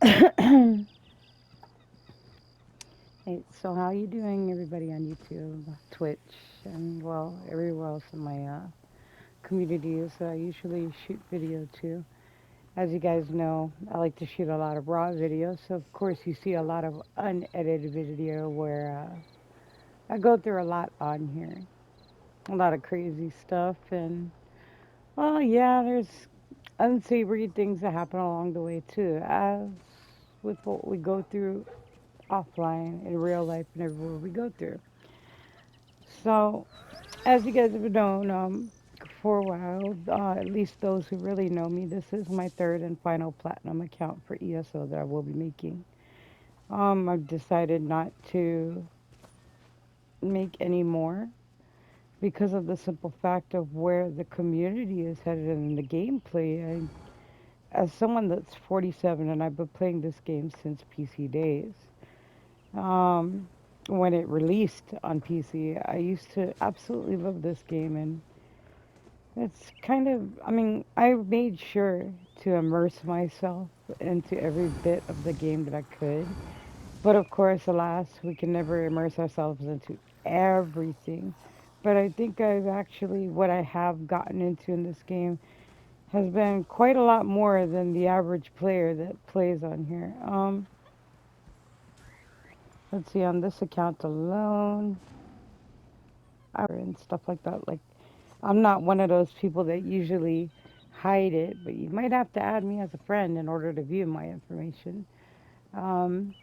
Hey, so how you doing, everybody on YouTube, Twitch, and well, everywhere else in my communities that I usually shoot video to? As you guys know, I like to shoot a lot of raw videos, so of course you see a lot of unedited video where I go through a lot on here, a lot of crazy stuff, and well, yeah, there's unsavory things that happen along the way too, as with what we go through offline in real life and everywhere we go through. So, as you guys have known, for a while, at least those who really know me, this is my third and final platinum account for ESO that I will be making. I've decided not to make any more because of the simple fact of where the community is headed in the gameplay. As someone that's 47 and I've been playing this game since PC days, um, when it released on PC, I used to absolutely love this game, and it's kind of, I mean, I made sure to immerse myself into every bit of the game that I could. But of course, alas, we can never immerse ourselves into everything. But I think I've actually, what I have gotten into in this game has been quite a lot more than the average player that plays on here. Let's see, on this account alone, and stuff like that. Like, I'm not one of those people that usually hide it, but you might have to add me as a friend in order to view my information. Um,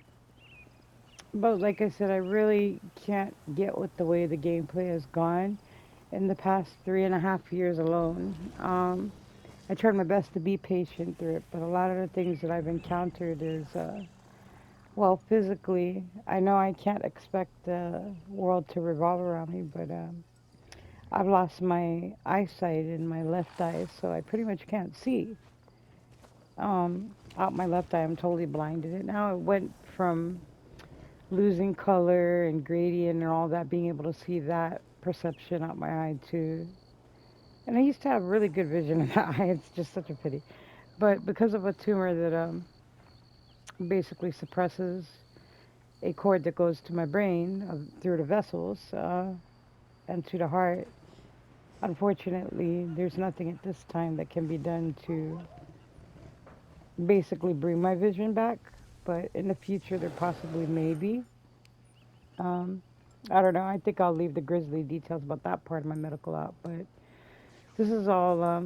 but like I said, I really can't get with the way the gameplay has gone in the past 3.5 years alone. I tried my best to be patient through it, but a lot of the things that I've encountered is, well, physically, I know I can't expect the world to revolve around me, but I've lost my eyesight in my left eye, so I pretty much can't see. Out my left eye, I'm totally blinded. And now it went from losing color and gradient and all that, being able to see that perception out my eye to. And I used to have really good vision in that eye. It's just such a pity. But because of a tumor that basically suppresses a cord that goes to my brain through the vessels and to the heart, unfortunately, there's nothing at this time that can be done to basically bring my vision back. But in the future, there possibly may be. Um, I don't know. I think I'll leave the grisly details about that part of my medical out. But this is all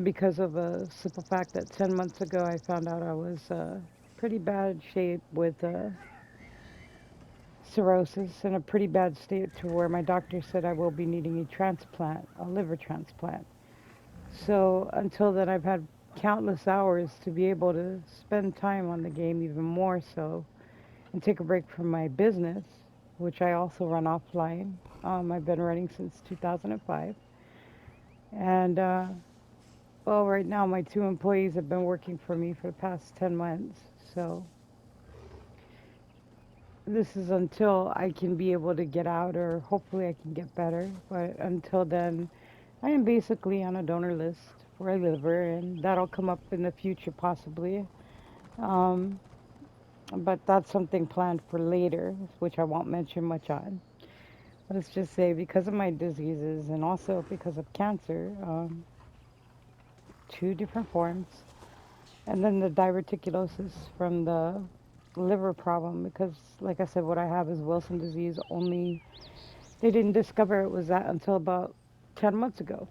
because of a simple fact that 10 months ago I found out I was pretty bad shape with cirrhosis in a pretty bad state to where my doctor said I will be needing a transplant, a liver transplant. So until then, I've had countless hours to be able to spend time on the game even more so and take a break from my business, which I also run offline. I've been running since 2005. And, well, right now my two employees have been working for me for the past 10 months. So this is until I can be able to get out or hopefully I can get better. But until then, I am basically on a donor list for a liver, and that'll come up in the future possibly. Um, but that's something planned for later, which I won't mention much on. Let's just say because of my diseases and also because of cancer, two different forms, and then the diverticulosis from the liver problem. Because, like I said, what I have is Wilson disease. Only they didn't discover it was that until about 10 months ago.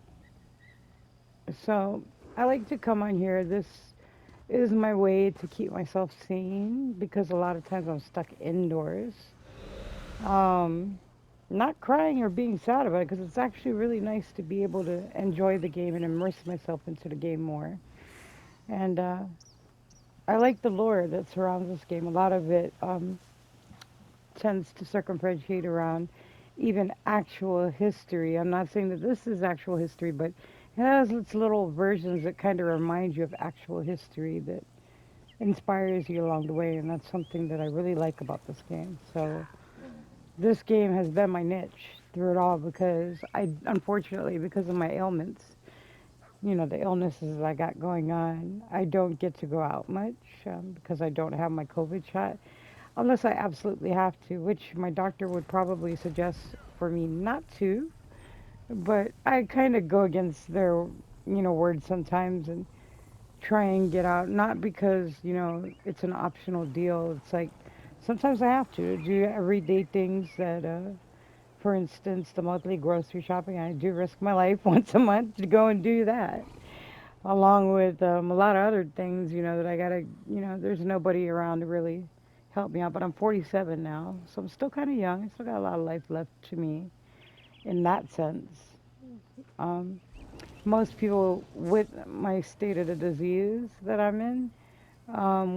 So I like to come on here. This is my way to keep myself sane because a lot of times I'm stuck indoors. Um, Not crying or being sad about it because it's actually really nice to be able to enjoy the game and immerse myself into the game more. And I like the lore that surrounds this game. A lot of it tends to circumferentiate around even actual history. I'm not saying that this is actual history, but it has its little versions that kind of remind you of actual history that inspires you along the way, and that's something that I really like about this game. So this game has been my niche through it all because I, unfortunately, because of my ailments, the illnesses that I got going on, I don't get to go out much because I don't have my COVID shot, unless I absolutely have to, which my doctor would probably suggest for me not to. But I kind of go against their, words sometimes and try and get out, not because, it's an optional deal. It's like sometimes I have to do everyday things that, for instance, the monthly grocery shopping. I do risk my life once a month to go and do that, along with a lot of other things, that I gotta, there's nobody around to really help me out. But I'm 47 now, so I'm still kind of young. I still got a lot of life left to me in that sense. Um, Most people with my state of the disease that I'm in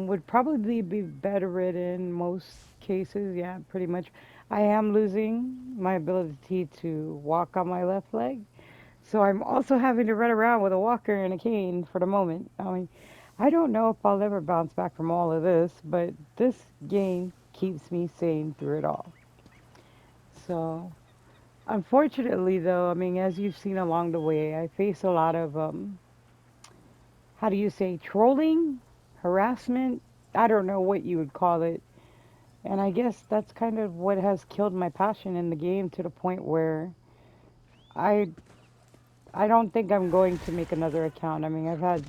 would probably be bedridden most cases. Yeah, pretty much. I am losing my ability to walk on my left leg. So I'm also having to run around with a walker and a cane for the moment. I mean, I don't know if I'll ever bounce back from all of this, but this game keeps me sane through it all. So, unfortunately, though, I mean, as you've seen along the way, I face a lot of, how do you say, trolling, harassment. I don't know what you would call it. And I guess that's kind of what has killed my passion in the game to the point where I I don't think I'm going to make another account. I mean, I've had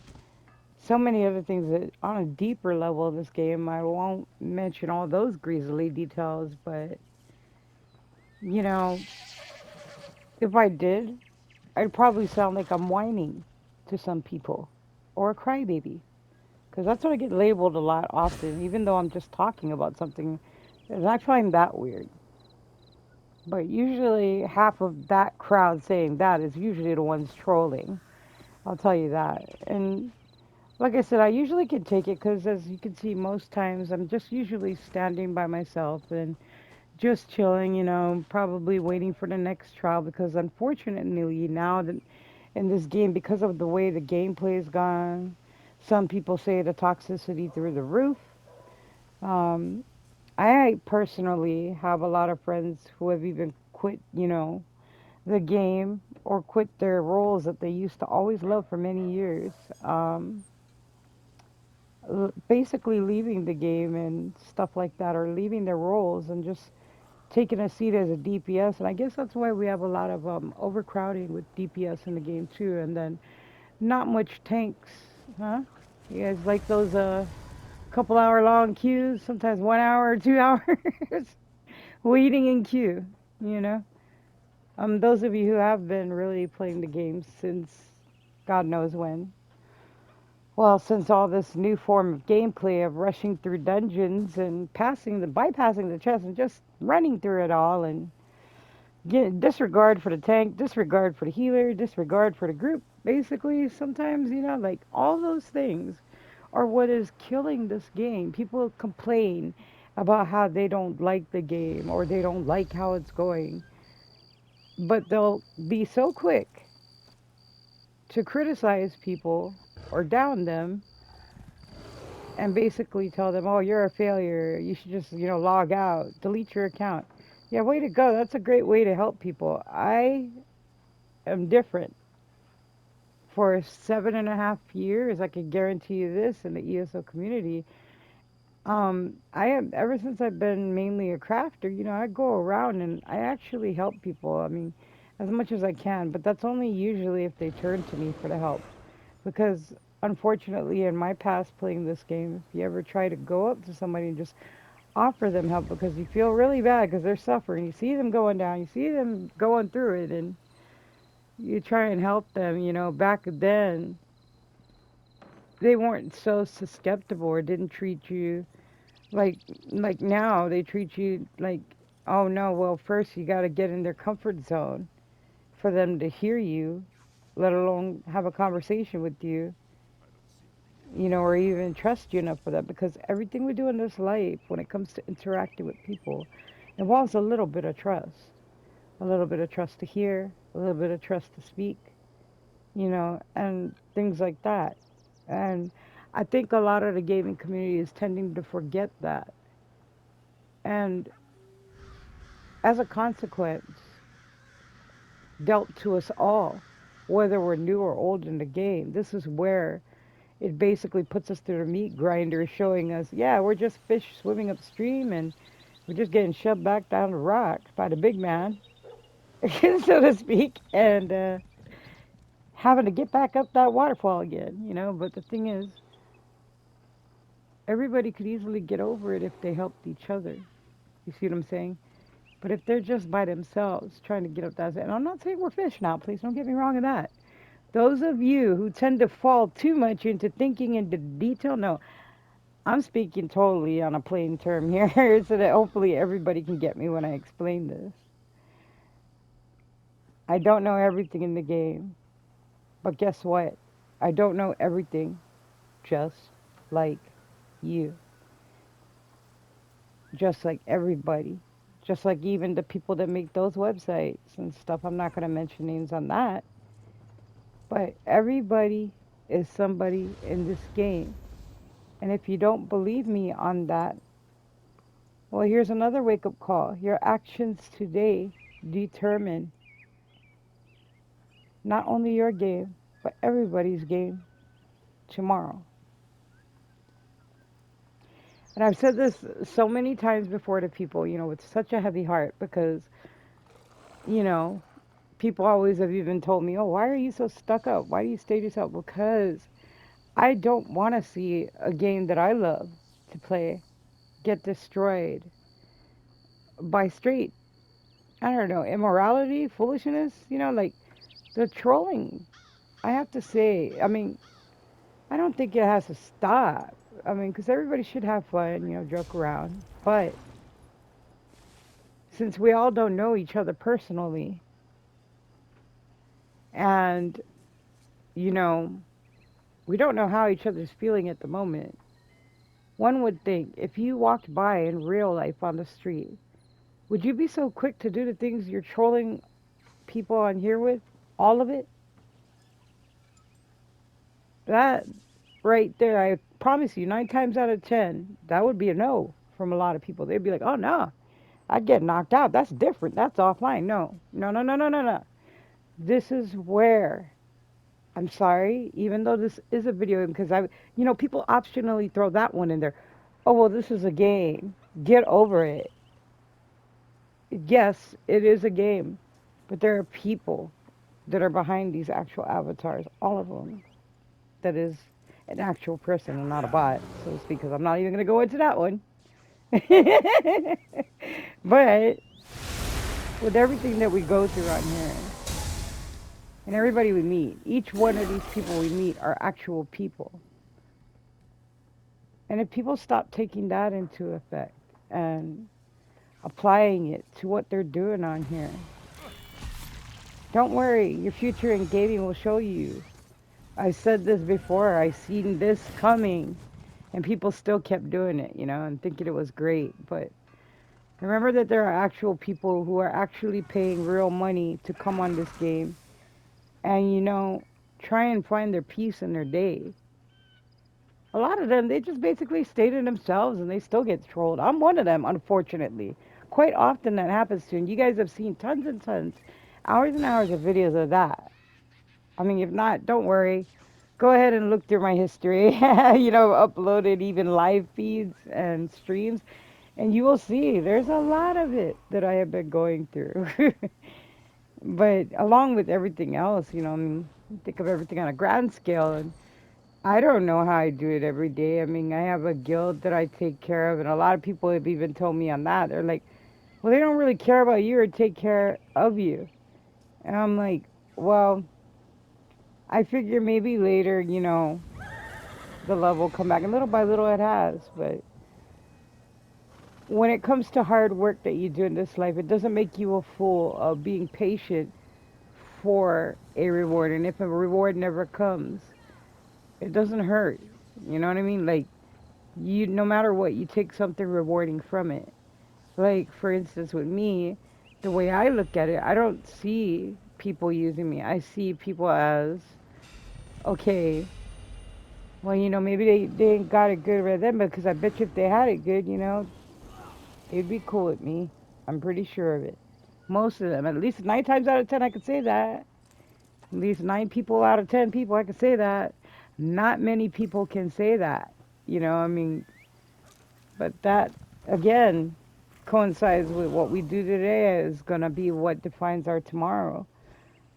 so many other things that on a deeper level of this game, I won't mention all those grisly details, but you know, if I did, I'd probably sound like I'm whining to some people or a crybaby. Because that's what I get labeled a lot often, even though I'm just talking about something. And I find that weird. But usually, half of that crowd saying that is usually the ones trolling. I'll tell you that. And like I said, I usually can take it because, as you can see, most times I'm just usually standing by myself and just chilling, probably waiting for the next trial. Because unfortunately, now that in this game, because of the way the gameplay is gone, some people say the toxicity through the roof. Um, I personally have a lot of friends who have even quit, the game or quit their roles that they used to always love for many years. Basically leaving the game and stuff like that, or leaving their roles and just taking a seat as a DPS. And I guess that's why we have a lot of overcrowding with DPS in the game too. And then not much tanks, huh? You guys like those couple hour long queues, sometimes 1 hour or 2 hours waiting in queue, you know? Those of you who have been really playing the game since God knows when. Well, since all this new form of gameplay of rushing through dungeons and bypassing the chest and just running through it all and disregard for the tank, disregard for the healer, disregard for the group. Basically, sometimes, like all those things are what is killing this game. People complain about how they don't like the game or they don't like how it's going, but they'll be so quick to criticize people or down them and basically tell them, "Oh, you're a failure. You should just, log out, delete your account." Yeah, way to go. That's a great way to help people. I am different. For 7.5 years, I can guarantee you this in the ESO community. I am ever since I've been mainly a crafter. I go around and I actually help people. I mean, as much as I can, but that's only usually if they turn to me for the help. Because unfortunately, in my past playing this game, if you ever try to go up to somebody and just offer them help because you feel really bad because they're suffering, you see them going down, you see them going through it, and you try and help them, back then they weren't so susceptible or didn't treat you like like now they treat you like, oh no, well, first you got to get in their comfort zone for them to hear you, let alone have a conversation with you, or even trust you enough for that. Because everything we do in this life, when it comes to interacting with people, involves a little bit of trust. A little bit of trust to hear, a little bit of trust to speak, and things like that. And I think a lot of the gaming community is tending to forget that. And as a consequence, dealt to us all whether we're new or old in the game. This is where it basically puts us through the meat grinder, showing us, yeah, we're just fish swimming upstream and we're just getting shoved back down the rock by the big man, so to speak, and having to get back up that waterfall again, you know. But the thing is, everybody could easily get over it if they helped each other. You see what I'm saying? But if they're just by themselves trying to get up that, and I'm not saying we're fish now, please don't get me wrong in that. Those of you who tend to fall too much into thinking into detail, no, I'm speaking totally on a plain term here so that hopefully everybody can get me when I explain this. I don't know everything in the game, but guess what? I don't know everything just like you, just like everybody, just like even the people that make those websites and stuff. I'm not going to mention names on that, but everybody is somebody in this game. And if you don't believe me on that, well, here's another wake up call. Your actions today determine not only your game, but everybody's game tomorrow. And I've said this so many times before to people, you know, with such a heavy heart because, you know, people always have even told me, oh, why are you so stuck up? Why do you stay to yourself? Because I don't want to see a game that I love to play get destroyed by straight, I don't know, immorality, foolishness, you know, like the trolling. I have to say, I mean, I don't think it has to stop. I mean, because everybody should have fun, you know, joke around. But since we all don't know each other personally, and, you know, we don't know how each other's feeling at the moment, one would think if you walked by in real life on the street, would you be so quick to do the things you're trolling people on here with? All of it? That right there, I promise you, 9 times out of 10, that would be a no from a lot of people. They'd be like, oh, no, I'd get knocked out. That's different. That's offline. No, no, no, no, no, no, no. This is where, I'm sorry, even though this is a video game, because you know, people optionally throw that one in there. Oh, well, this is a game. Get over it. Yes, it is a game, but there are people that are behind these actual avatars, all of them. That is an actual person and not a bot, so to speak, because I'm not even going to go into that one. But with everything that we go through on here, and everybody we meet, each one of these people we meet are actual people. And if people stop taking that into effect and applying it to what they're doing on here, don't worry, your future in gaming will show you. I said this before, I seen this coming, and people still kept doing it, you know, and thinking it was great. But remember that there are actual people who are actually paying real money to come on this game and, you know, try and find their peace in their day. A lot of them, they just basically stay to themselves and they still get trolled. I'm one of them, unfortunately. Quite often that happens to, and you guys have seen tons and tons, hours and hours of videos of that. I mean, if not, don't worry. Go ahead and look through my history, you know, uploaded even live feeds and streams, and you will see there's a lot of it that I have been going through. But along with everything else, you know, I mean, think of everything on a grand scale, and I don't know how I do it every day. I mean, I have a guild that I take care of, and a lot of people have even told me on that. They're like, well, they don't really care about you or take care of you. And I'm like, well, I figure maybe later, you know, the love will come back. And little by little it has. But when it comes to hard work that you do in this life, it doesn't make you a fool of being patient for a reward. And if a reward never comes, it doesn't hurt. You know what I mean? Like, you, no matter what, you take something rewarding from it. Like, for instance, with me, the way I look at it, I don't see people using me. I see people as, okay, well, you know, maybe they ain't got it good with them, because I bet you if they had it good, you know, they'd be cool with me. I'm pretty sure of it. Most of them, at least 9 times out of 10, I could say that. At least 9 people out of 10 people, I can say that. Not many people can say that. I mean, but that, again, coincides with what we do today is going to be what defines our tomorrow.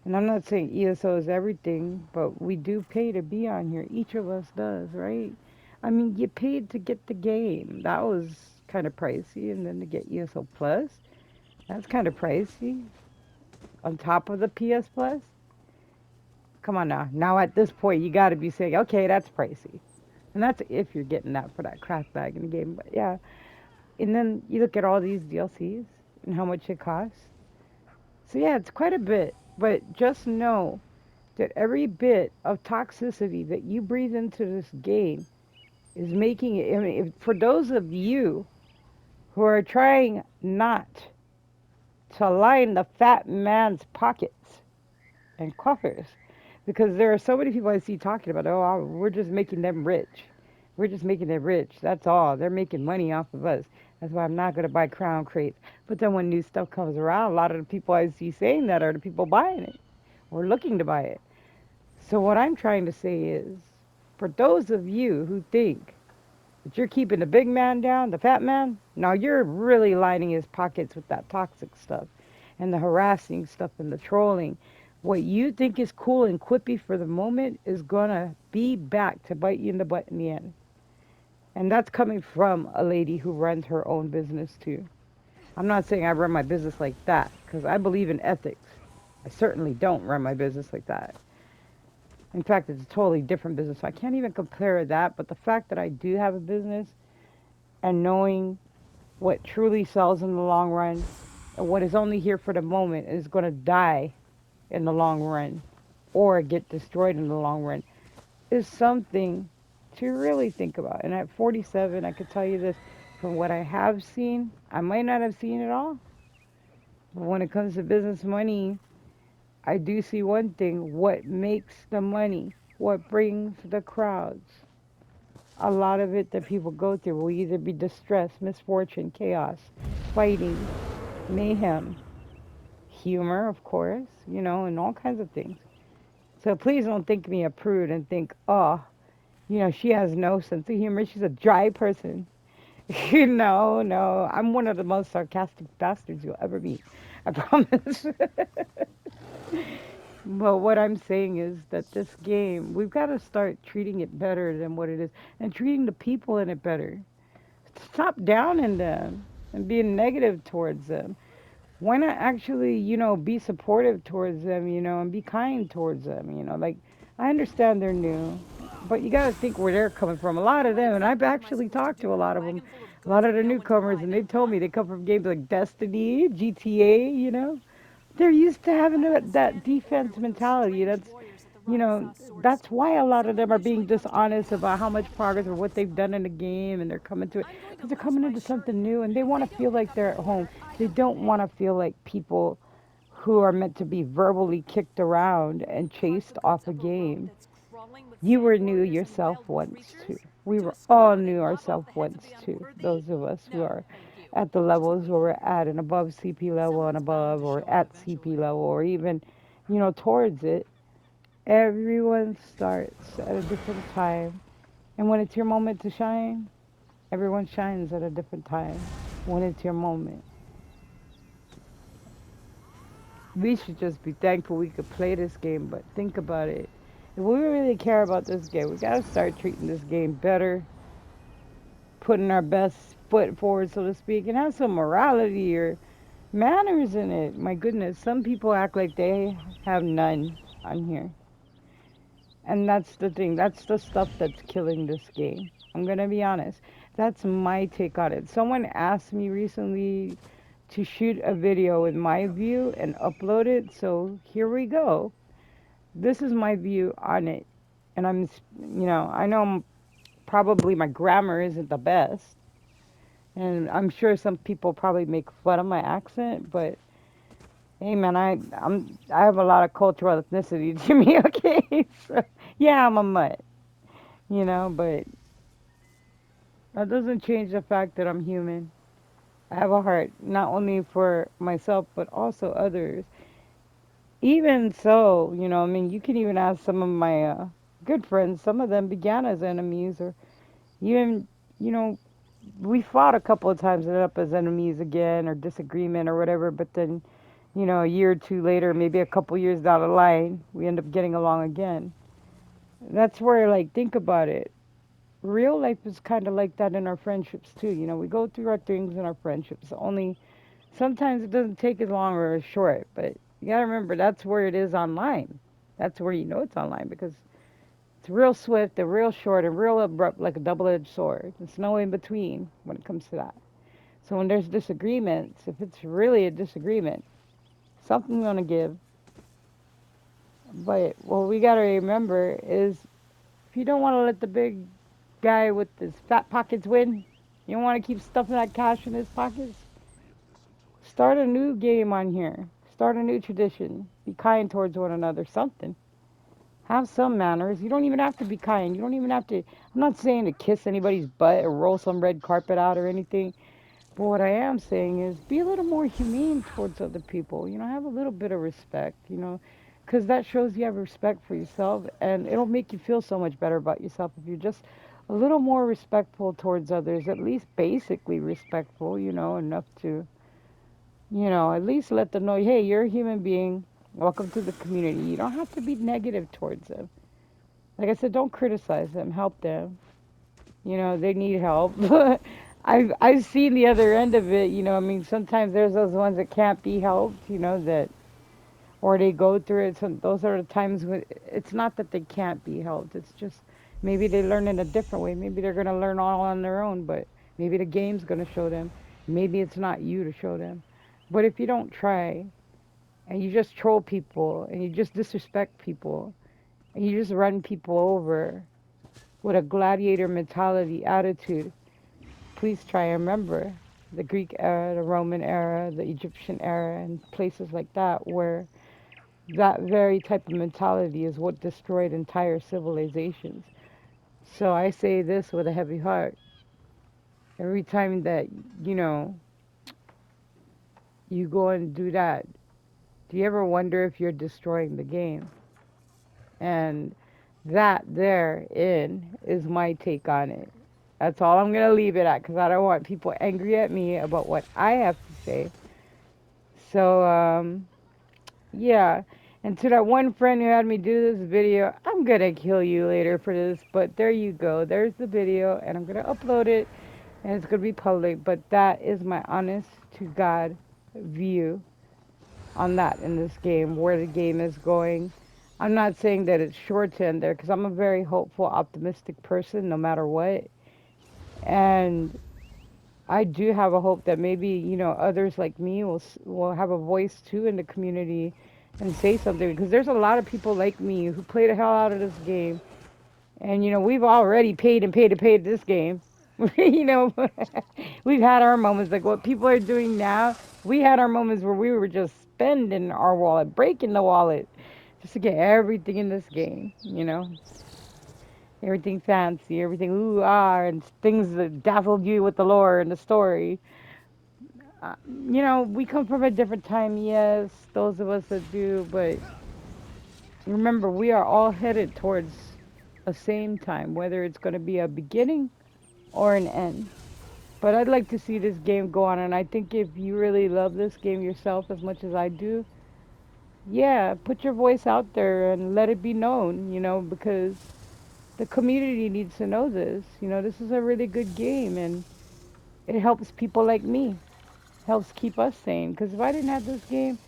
And I'm not saying ESO is everything, but we do pay to be on here. Each of us does, right? I mean, you paid to get the game. That was kind of pricey. And then to get ESO Plus, that's kind of pricey. On top of the PS Plus, come on now. Now at this point, you got to be saying, okay, that's pricey. And that's if you're getting that for that crack bag in the game. But yeah. And then you look at all these DLCs and how much it costs. So yeah, it's quite a bit. But just know that every bit of toxicity that you breathe into this game is making it. I mean, for those of you who are trying not to line the fat man's pockets and coffers, because there are so many people I see talking about, oh, we're just making them rich. We're just making them rich. That's all. They're making money off of us. That's why I'm not going to buy crown crates. But then when new stuff comes around, a lot of the people I see saying that are the people buying it or looking to buy it. So what I'm trying to say is, for those of you who think that you're keeping the big man down, the fat man, now you're really lining his pockets with that toxic stuff and the harassing stuff and the trolling. What you think is cool and quippy for the moment is gonna be back to bite you in the butt in the end. And that's coming from a lady who runs her own business too. I'm not saying I run my business like that because I believe in ethics. I certainly don't run my business like that. In fact, it's a totally different business. So I can't even compare that. But the fact that I do have a business and knowing what truly sells in the long run and what is only here for the moment is going to die in the long run or get destroyed in the long run is something to really think about. And at 47, I could tell you this from what I have seen. I might not have seen it all, but when it comes to business money, I do see one thing: what makes the money, what brings the crowds. A lot of it that people go through will either be distress, misfortune, chaos, fighting, mayhem, humor, of course, and all kinds of things. So please don't think me a prude and think, oh, she has no sense of humor. She's a dry person. No, no. I'm one of the most sarcastic bastards you'll ever meet. I promise. But what I'm saying is that this game, we've got to start treating it better than what it is and treating the people in it better. Stop downing them and being negative towards them. Why not actually, be supportive towards them, and be kind towards them, like I understand they're new, but you got to think where they're coming from. A lot of them, and I've actually talked to a lot of them, a lot of the newcomers, and they've told me they come from games like Destiny, GTA, they're used to having that defense mentality. That's why a lot of them are being dishonest about how much progress or what they've done in the game, and they're coming to it because they're coming into something new, and they want to feel like they're at home. They don't want to feel like people who are meant to be verbally kicked around and chased off a game. You were new yourself once too. We were all new ourselves once too. Those of us who are at the levels where we're at and above CP level and above, or at CP level, or even, towards it. Everyone starts at a different time. And when it's your moment to shine, everyone shines at a different time. When it's your moment, we should just be thankful we could play this game. But think about it. If we really care about this game, we gotta start treating this game better, putting our best foot forward, so to speak, and have some morality or manners in it. My goodness, some people act like they have none on here. And that's the thing. That's the stuff that's killing this game. I'm going to be honest. That's my take on it. Someone asked me recently to shoot a video with my view and upload it. So here we go. This is my view on it. And I know probably my grammar isn't the best. And I'm sure some people probably make fun of my accent, but hey man, I have a lot of cultural ethnicity to me, okay? So, yeah, I'm a mutt. But that doesn't change the fact that I'm human. I have a heart, not only for myself, but also others. even so, I mean, you can even ask some of my good friends. Some of them began as enemies, or even, you know, we fought a couple of times, ended up as enemies again, or disagreement, or whatever. But then, a year or two later, maybe a couple years down the line, we end up getting along again. That's where, like, think about it. Real life is kind of like that in our friendships too. We go through our things in our friendships. Only sometimes it doesn't take as long or as short, but you gotta remember that's where it is online. That's where you know it's online because it's real swift and real short and real abrupt, like a double-edged sword. There's no in between when it comes to that. So when there's disagreements, if it's really a disagreement, something's gonna give. But what we gotta remember is if you don't want to let the big guy with his fat pockets win, you don't want to keep stuffing that cash in his pockets. Start a new game on here. Start a new tradition. Be kind towards one another. Something. Have some manners. You don't even have to be kind. You don't even have to. I'm not saying to kiss anybody's butt or roll some red carpet out or anything. But what I am saying is be a little more humane towards other people. Have a little bit of respect, because that shows you have respect for yourself and it'll make you feel so much better about yourself if you're just a little more respectful towards others, at least basically respectful, enough to, at least let them know, hey, you're a human being. Welcome to the community. You don't have to be negative towards them. Like I said, don't criticize them, help them. They need help. I've seen the other end of it. I mean, sometimes there's those ones that can't be helped. That or they go through it. So those are the times when it's not that they can't be helped. It's just maybe they learn in a different way. Maybe they're gonna learn all on their own, but maybe the game's gonna show them. Maybe it's not you to show them. But if you don't try and you just troll people and you just disrespect people and you just run people over with a gladiator mentality attitude, please try and remember the Greek era, the Roman era, the Egyptian era, and places like that where that very type of mentality is what destroyed entire civilizations. So I say this with a heavy heart. Every time that, you know, you go and do that, do you ever wonder if you're destroying the game? And that therein is my take on it. That's all I'm going to leave it at because I don't want people angry at me about what I have to say. So, yeah. And to that one friend who had me do this video, I'm going to kill you later for this, but there you go. There's the video, and I'm going to upload it, and it's going to be public. But that is my honest to God view on that in this game, where the game is going. I'm not saying that it's short to end there because I'm a very hopeful, optimistic person no matter what. And I do have a hope that maybe, others like me will have a voice too in the community and say something because there's a lot of people like me who play the hell out of this game. And, we've already paid and paid and paid this game. you know, we've had our moments like what people are doing now. We had our moments where we were just spending our wallet, breaking the wallet just to get everything in this game. Everything fancy, everything ooh ah, and things that dazzled you with the lore and the story. We come from a different time, yes, those of us that do, but remember, we are all headed towards a same time, whether it's going to be a beginning or an end. But I'd like to see this game go on, and I think if you really love this game yourself as much as I do, yeah, put your voice out there and let it be known, because the community needs to know this. This is a really good game, and it helps people like me, helps keep us sane. Because if I didn't have this game,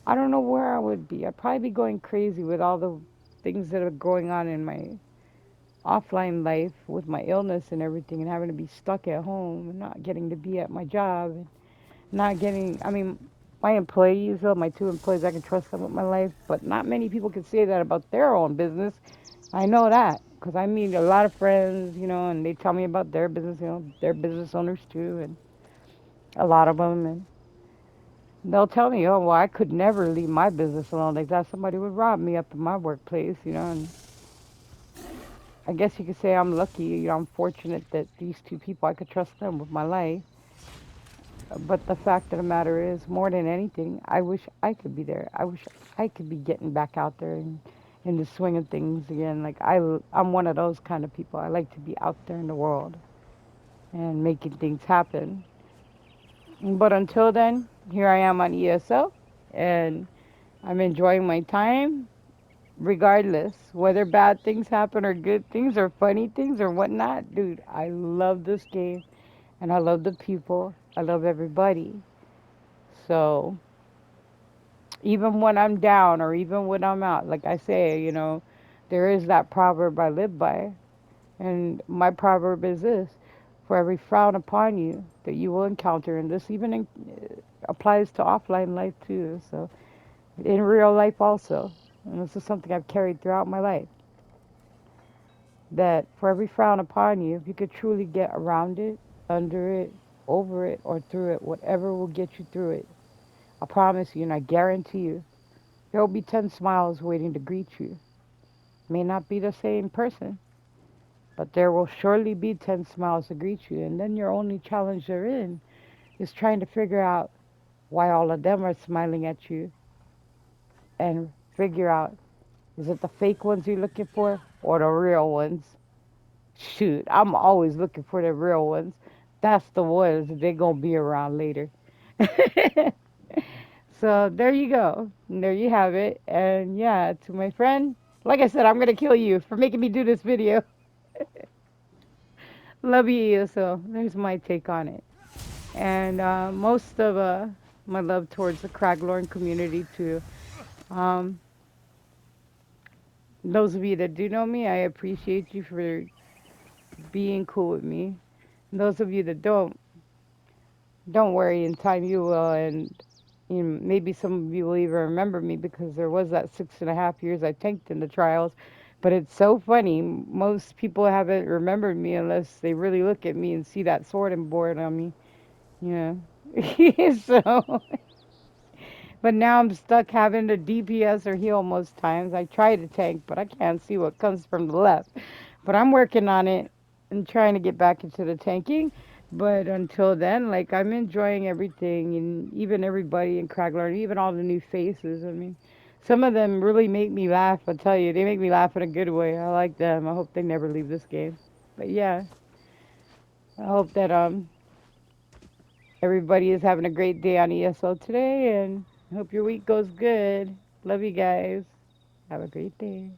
I don't know where I would be. I'd probably be going crazy with all the things that are going on in my offline life with my illness and everything and having to be stuck at home and not getting to be at my job and not getting, I mean, my employees, though, my two employees, I can trust them with my life, but not many people can say that about their own business. I know that because I meet a lot of friends, and they tell me about their business, they're business owners too, and a lot of them, and they'll tell me, oh, well, I could never leave my business alone like that. Somebody would rob me up in my workplace, and I guess you could say I'm lucky, I'm fortunate that these two people, I could trust them with my life. But the fact of the matter is, more than anything, I wish I could be there. I wish I could be getting back out there and in the swing of things again. Like I'm one of those kind of people. I like to be out there in the world and making things happen. But until then, here I am on ESO, and I'm enjoying my time, regardless whether bad things happen or good things or funny things or whatnot. Dude, I love this game, and I love the people. I love everybody. So even when I'm down or even when I'm out, like I say, there is that proverb I live by. And my proverb is this: for every frown upon you that you will encounter, and this even applies to offline life too. So in real life also, and this is something I've carried throughout my life, that for every frown upon you, if you could truly get around it, under it, over it, or through it, whatever will get you through it, I promise you and I guarantee you, there will be 10 smiles waiting to greet you. May not be the same person, but there will surely be 10 smiles to greet you. And then your only challenge therein is trying to figure out why all of them are smiling at you and figure out, is it the fake ones you're looking for or the real ones? Shoot, I'm always looking for the real ones. That's the ones they're going to be around later. So there you go. And there you have it. And yeah, to my friend, like I said, I'm going to kill you for making me do this video. Love you. So there's my take on it. And most of my love towards the Craglorn community too. Um, those of you that do know me, I appreciate you for being cool with me. And those of you that don't worry. In time you will, and maybe some of you will even remember me because there was that 6.5 years I tanked in the trials. But it's so funny. Most people haven't remembered me unless they really look at me and see that sword and board on me. Yeah. So. But now I'm stuck having to DPS or heal most times. I try to tank, but I can't see what comes from the left. But I'm working on it and trying to get back into the tanking. But until then, like I'm enjoying everything and even everybody in Cragler, even all the new faces. I mean, some of them really make me laugh. I tell you, they make me laugh in a good way. I like them. I hope they never leave this game. But yeah, I hope that everybody is having a great day on ESO today, and hope your week goes good. Love you guys. Have a great day.